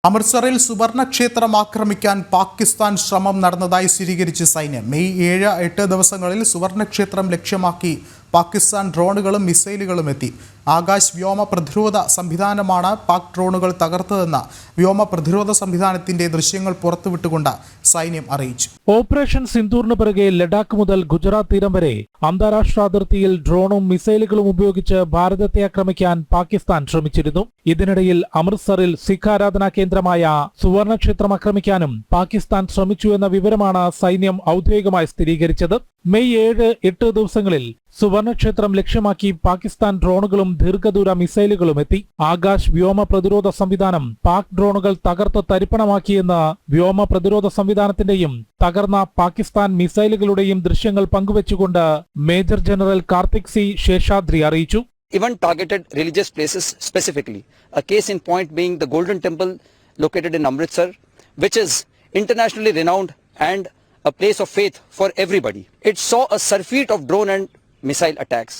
അമൃത്സറിൽ സുവർണക്ഷേത്രം ആക്രമിക്കാൻ പാകിസ്ഥാൻ ശ്രമം നടന്നതായി സ്ഥിരീകരിച്ച സൈന്യം മെയ് 7-8 ദിവസങ്ങളിൽ സുവർണക്ഷേത്രം ലക്ഷ്യമാക്കി പാകിസ്ഥാൻ ഡ്രോണുകളും മിസൈലുകളും എത്തി. ആകാശ് വ്യോമ പ്രതിരോധ സംവിധാനമാണ് പാക് ഡ്രോണുകൾ തകർത്തതെന്ന് വ്യോമ പ്രതിരോധ സംവിധാനത്തിന്റെ ദൃശ്യങ്ങൾ പുറത്തുവിട്ടുകൊണ്ട് സൈന്യം അറിയിച്ചു. ഓപ്പറേഷൻ സിന്ദൂറിന് പിറകെ ലഡാക്ക് മുതൽ ഗുജറാത്ത് തീരം വരെ അന്താരാഷ്ട്ര അതിർത്തിയിൽ ഡ്രോണും മിസൈലുകളും ഉപയോഗിച്ച് ഭാരതത്തെ ആക്രമിക്കാൻ പാകിസ്ഥാൻ ശ്രമിച്ചിരുന്നു. ഇതിനിടയിൽ അമൃത്സറിൽ സിഖ് ആരാധനാ കേന്ദ്രമായ സുവർണക്ഷേത്രം ആക്രമിക്കാനും പാകിസ്ഥാൻ ശ്രമിച്ചു എന്ന വിവരമാണ് സൈന്യം ഔദ്യോഗികമായി സ്ഥിരീകരിച്ചത്. മെയ് 7-8 ദിവസങ്ങളിൽ സുവർണക്ഷേത്രം ലക്ഷ്യമാക്കി പാകിസ്ഥാൻ ഡ്രോണുകളും ദീർഘദൂര മിസൈലുകളും എത്തി. ആകാശ് വ്യോമ പ്രതിരോധ സംവിധാനം പാക് ഡ്രോണുകൾ തകർത്ത് തരിപ്പണമാക്കിയെന്ന് വ്യോമ പ്രതിരോധ സംവിധാനത്തിന്റെയും തകർന്ന പാകിസ്ഥാൻ മിസൈലുകളുടെയും ദൃശ്യങ്ങൾ പങ്കുവച്ചുകൊണ്ട് major general Karthik C Seshadri അറിയിച്ചു. Even targeted religious places specifically. A case in point being the Golden Temple located in Amritsar, which is internationally renowned and a place of faith for everybody. It saw a surfeit of drone and missile attacks,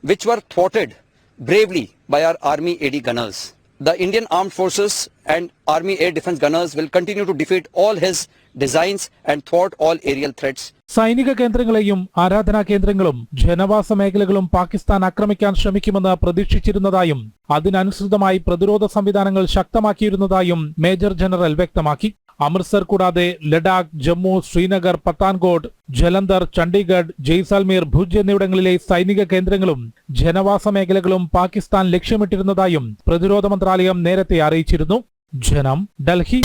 which were thwarted bravely by our Army AD gunners. The Indian Armed Forces and Army Air Defense gunners will continue to defeat all his designs and thwart all aerial threats. സൈനിക കേന്ദ്രങ്ങളെയും ആരാധനാ കേന്ദ്രങ്ങളും ജനവാസ മേഖലകളും പാകിസ്ഥാൻ ആക്രമിക്കാൻ ശ്രമിക്കുമെന്ന് പ്രതീക്ഷിച്ചിരുന്നതായും അതിനനുസൃതമായി പ്രതിരോധ സംവിധാനങ്ങൾ ശക്തമാക്കിയിരുന്നതായും major general വ്യക്തമാക്കി. അമൃത്സർ കൂടാതെ ലഡാക്ക്, ജമ്മു, ശ്രീനഗർ, പത്താൻകോട്ട്, ജലന്ധർ, ചണ്ഡീഗഡ്, ജയ്സാൽമീർ, ഭുജ് എന്നിവിടങ്ങളിലെ സൈനിക കേന്ദ്രങ്ങളും ജനവാസ മേഖലകളും പാകിസ്ഥാൻ ലക്ഷ്യമിട്ടിരുന്നതായും പ്രതിരോധ മന്ത്രാലയം നേരത്തെ അറിയിച്ചിരുന്നു. ജനം, ഡൽഹി.